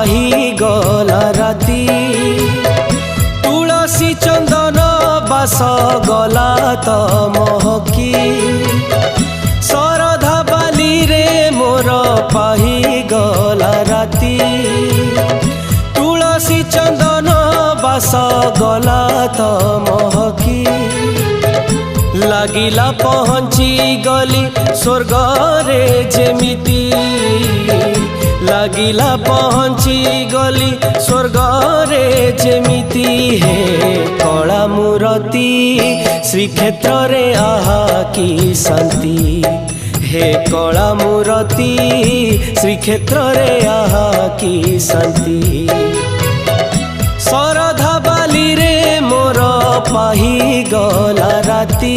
पाही गला राती तुलसी चंदन बास गला तो महकी शरधा बाली रे मोर पाही गला राती तुलसी चंदन बास गला तो महकी लागिला पहुँची गली स्वर्ग रे जेमिति लागिला पहुँची गली स्वर्ग रे जेमिति हे कला मूरति श्रीक्षेत्र रे आहा की शांति हे कला मूरति श्रीक्षेत्र रे आहा की शांति शरधा बाली रे मोर पाही गला राती।